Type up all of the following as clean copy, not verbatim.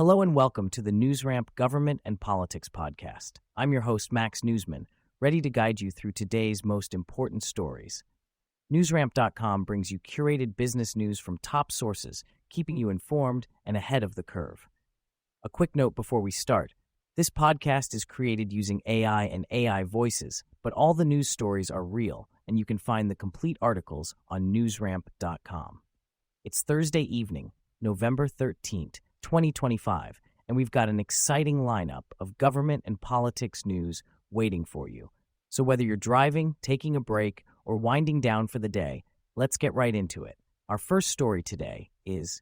Hello and welcome to the NewsRamp Government and Politics Podcast. I'm your host, Max Newsman, ready to guide you through today's most important stories. NewsRamp.com brings you curated business news from top sources, keeping you informed and ahead of the curve. A quick note before we start. This podcast is created using AI and AI voices, but all the news stories are real, and you can find the complete articles on NewsRamp.com. It's Thursday evening, November 13th, 2025, and we've got an exciting lineup of government and politics news waiting for you. So whether you're driving, taking a break, or winding down for the day, let's get right into it. Our first story today is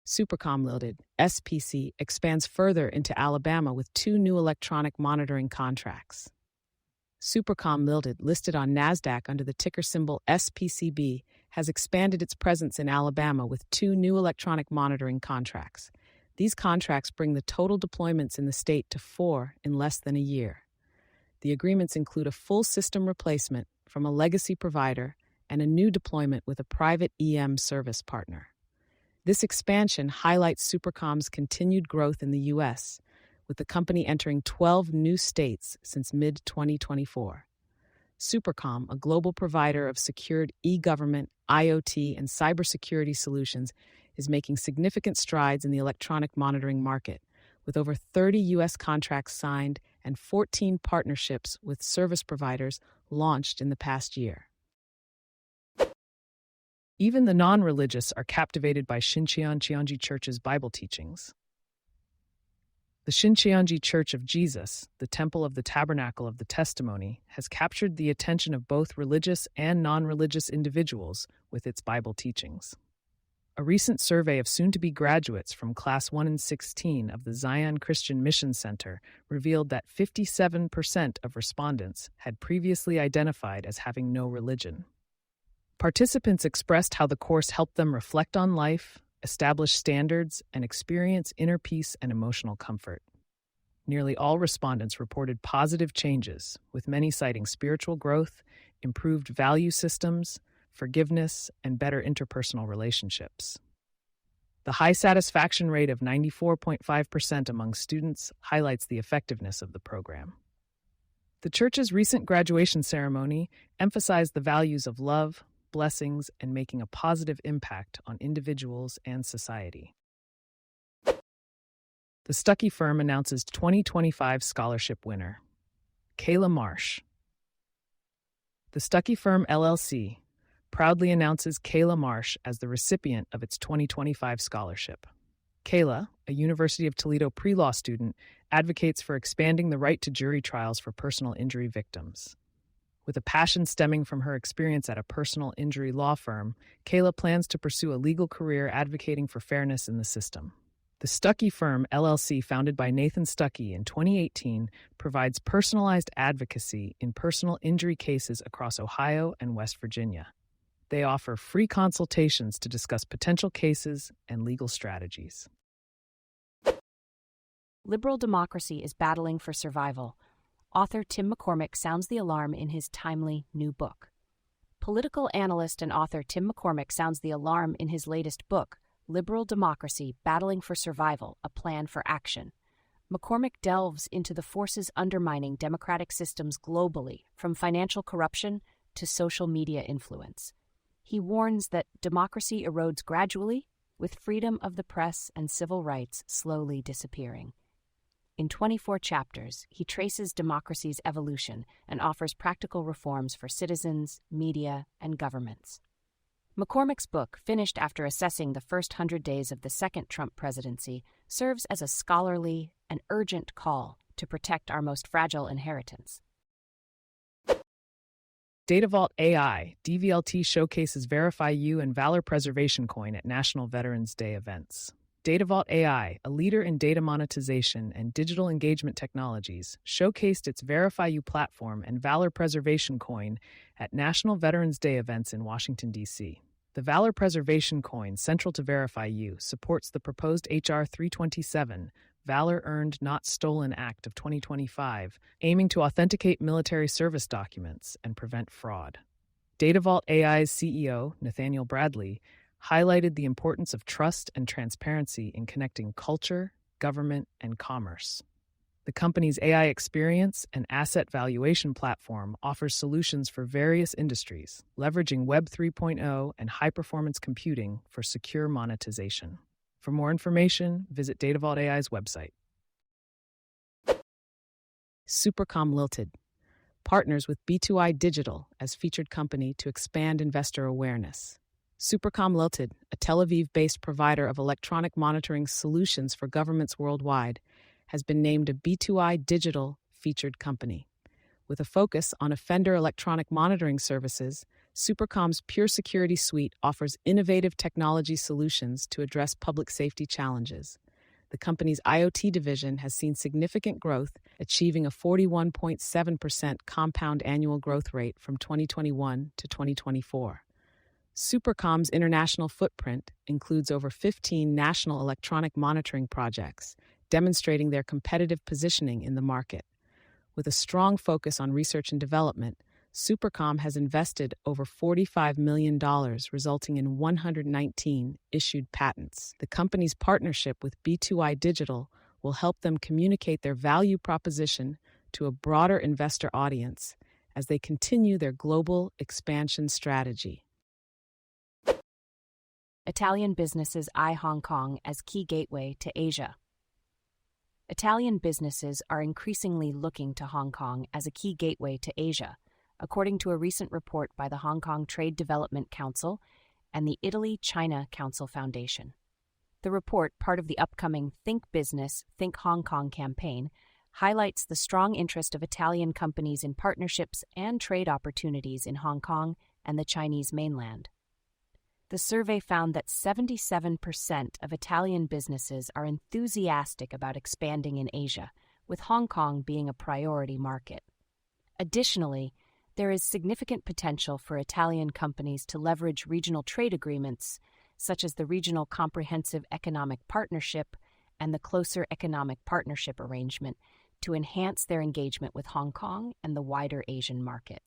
SuperCom Ltd, SPC, expands further into Alabama with 2 new electronic monitoring contracts. SuperCom Ltd, listed on NASDAQ under the ticker symbol SPCB, has expanded its presence in Alabama with 2 new electronic monitoring contracts. These contracts bring the total deployments in the state to 4 in less than a year. The agreements include a full system replacement from a legacy provider and a new deployment with a private EM service partner. This expansion highlights SuperCom's continued growth in the U.S., with the company entering 12 new states since mid-2024. SuperCom, a global provider of secured e-government, IoT, and cybersecurity solutions, is making significant strides in the electronic monitoring market, with over 30 U.S. contracts signed and 14 partnerships with service providers launched in the past year. Even the non-religious are captivated by Shincheonji Church's Bible teachings. The Shincheonji Church of Jesus, the Temple of the Tabernacle of the Testimony, has captured the attention of both religious and non-religious individuals with its Bible teachings. A recent survey of soon-to-be graduates from Class 1 and 16 of the Zion Christian Mission Center revealed that 57% of respondents had previously identified as having no religion. Participants expressed how the course helped them reflect on life, establish standards, and experience inner peace and emotional comfort. Nearly all respondents reported positive changes, with many citing spiritual growth, improved value systems, forgiveness, and better interpersonal relationships. The high satisfaction rate of 94.5% among students highlights the effectiveness of the program. The church's recent graduation ceremony emphasized the values of love, blessings, and making a positive impact on individuals and society. The Stuckey Firm announces 2025 scholarship winner, Kayla Marsh. The Stuckey Firm LLC proudly announces Kayla Marsh as the recipient of its 2025 scholarship. Kayla, a University of Toledo pre-law student, advocates for expanding the right to jury trials for personal injury victims. With a passion stemming from her experience at a personal injury law firm, Kayla plans to pursue a legal career advocating for fairness in the system. The Stuckey Firm, LLC, founded by Nathan Stuckey in 2018, provides personalized advocacy in personal injury cases across Ohio and West Virginia. They offer free consultations to discuss potential cases and legal strategies. Liberal democracy is battling for survival. Author Tim McCormick sounds the alarm in his timely new book. Political analyst and author Tim McCormick sounds the alarm in his latest book, Liberal Democracy, Battling for Survival, A Plan for Action. McCormick delves into the forces undermining democratic systems globally, from financial corruption to social media influence. He warns that democracy erodes gradually, with freedom of the press and civil rights slowly disappearing. In 24 chapters, he traces democracy's evolution and offers practical reforms for citizens, media, and governments. McCormick's book, finished after assessing the first 100 days of the second Trump presidency, serves as a scholarly and urgent call to protect our most fragile inheritance. Datavault AI, DVLT showcases Verify You and Valor Preservation Coin at National Veterans Day events. Datavault AI, a leader in data monetization and digital engagement technologies, showcased its Verify You platform and Valor Preservation Coin at National Veterans Day events in Washington, D.C. The Valor Preservation Coin, central to Verify You, supports the proposed H.R. 327, Valor Earned Not Stolen Act of 2025, aiming to authenticate military service documents and prevent fraud. Datavault AI's CEO, Nathaniel Bradley, highlighted the importance of trust and transparency in connecting culture, government, and commerce. The company's AI experience and asset valuation platform offers solutions for various industries, leveraging Web 3.0 and high-performance computing for secure monetization. For more information, visit Datavault AI's website. SuperCom Ltd partners with B2I Digital as featured company to expand investor awareness. SuperCom Ltd, a Tel Aviv-based provider of electronic monitoring solutions for governments worldwide, has been named a B2I Digital featured company. With a focus on offender electronic monitoring services, SuperCom's Pure Security Suite offers innovative technology solutions to address public safety challenges. The company's IoT division has seen significant growth, achieving a 41.7% compound annual growth rate from 2021 to 2024. SuperCom's international footprint includes over 15 national electronic monitoring projects, demonstrating their competitive positioning in the market. With a strong focus on research and development, SuperCom has invested over $45 million, resulting in 119 issued patents. The company's partnership with B2I Digital will help them communicate their value proposition to a broader investor audience as they continue their global expansion strategy. Italian businesses eye Hong Kong as key gateway to Asia. Italian businesses are increasingly looking to Hong Kong as a key gateway to Asia, according to a recent report by the Hong Kong Trade Development Council and the Italy-China Council Foundation. The report, part of the upcoming Think Business, Think Hong Kong campaign, highlights the strong interest of Italian companies in partnerships and trade opportunities in Hong Kong and the Chinese mainland. The survey found that 77% of Italian businesses are enthusiastic about expanding in Asia, with Hong Kong being a priority market. Additionally, there is significant potential for Italian companies to leverage regional trade agreements, such as the Regional Comprehensive Economic Partnership and the Closer Economic Partnership Arrangement, to enhance their engagement with Hong Kong and the wider Asian market.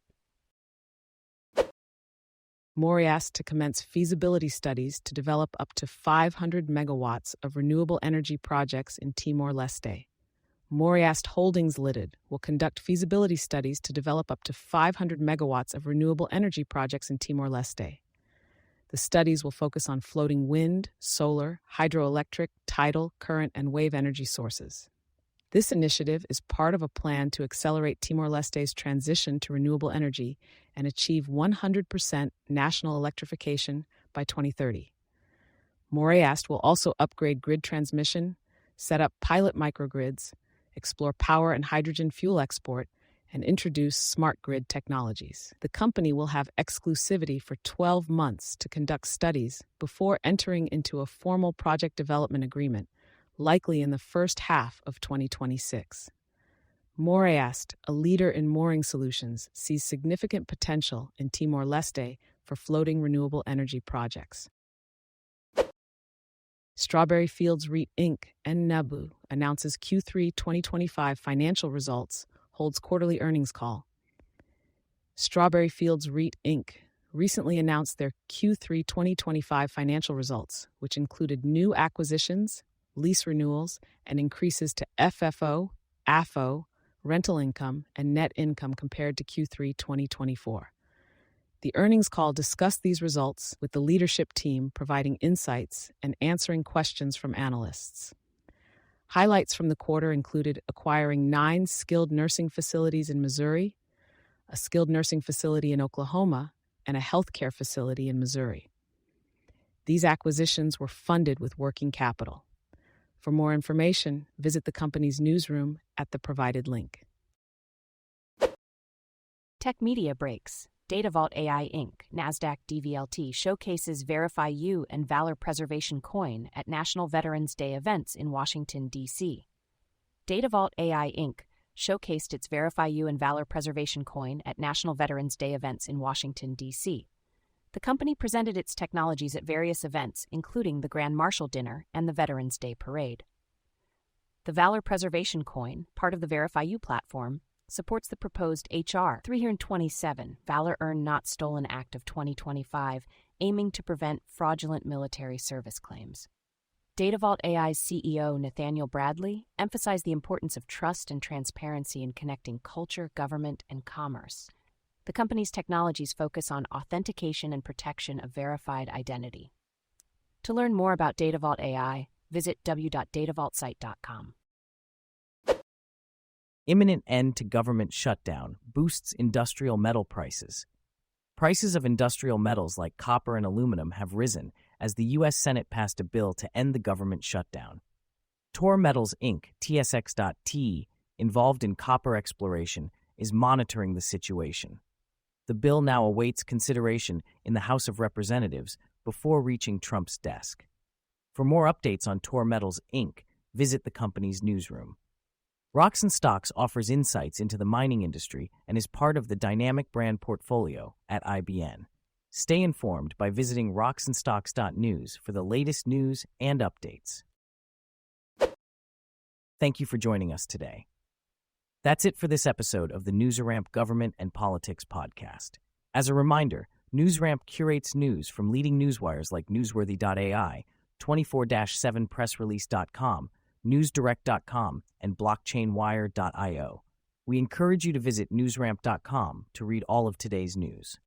Mooreast to commence feasibility studies to develop up to 500 megawatts of renewable energy projects in Timor-Leste. Mooreast Holdings Ltd will conduct feasibility studies to develop up to 500 megawatts of renewable energy projects in Timor-Leste. The studies will focus on floating wind, solar, hydroelectric, tidal, current, and wave energy sources. This initiative is part of a plan to accelerate Timor-Leste's transition to renewable energy and achieve 100% national electrification by 2030. Mooreast will also upgrade grid transmission, set up pilot microgrids, explore power and hydrogen fuel export, and introduce smart grid technologies. The company will have exclusivity for 12 months to conduct studies before entering into a formal project development agreement, likely in the first half of 2026. Mooreast, a leader in mooring solutions, sees significant potential in Timor-Leste for floating renewable energy projects. Strawberry Fields REIT Inc. and NABU announces Q3 2025 financial results, holds quarterly earnings call. Strawberry Fields REIT Inc. recently announced their Q3 2025 financial results, which included new acquisitions, lease renewals, and increases to FFO, AFO, rental income, and net income compared to Q3 2024. The earnings call discussed these results with the leadership team providing insights and answering questions from analysts. Highlights from the quarter included acquiring 9 skilled nursing facilities in Missouri, a skilled nursing facility in Oklahoma, and a healthcare facility in Missouri. These acquisitions were funded with working capital. For more information, visit the company's newsroom at the provided link. Tech Media Breaks. Datavault AI Inc., NASDAQ DVLT, showcases Verify You and Valor Preservation Coin at National Veterans Day events in Washington, D.C. Datavault AI Inc. showcased its Verify You and Valor Preservation Coin at National Veterans Day events in Washington, D.C. The company presented its technologies at various events, including the Grand Marshal Dinner and the Veterans Day Parade. The Valor Preservation Coin, part of the Verify You platform, supports the proposed H.R. 327, Valor Earned Not Stolen Act of 2025, aiming to prevent fraudulent military service claims. Datavault AI's CEO Nathaniel Bradley emphasized the importance of trust and transparency in connecting culture, government, and commerce. The company's technologies focus on authentication and protection of verified identity. To learn more about Datavault AI, visit w.datavaultsite.com. Imminent end to government shutdown boosts industrial metal prices. Prices of industrial metals like copper and aluminum have risen as the U.S. Senate passed a bill to end the government shutdown. Torr Metals Inc., TSX.T, involved in copper exploration, is monitoring the situation. The bill now awaits consideration in the House of Representatives before reaching Trump's desk. For more updates on Torr Metals Inc., visit the company's newsroom. Rocks and Stocks offers insights into the mining industry and is part of the dynamic brand portfolio at IBN. Stay informed by visiting rocksandstocks.news for the latest news and updates. Thank you for joining us today. That's it for this episode of the NewsRamp Government and Politics podcast. As a reminder, NewsRamp curates news from leading newswires like Newsworthy.ai, 24/7pressrelease.com, newsdirect.com, and blockchainwire.io. We encourage you to visit newsramp.com to read all of today's news.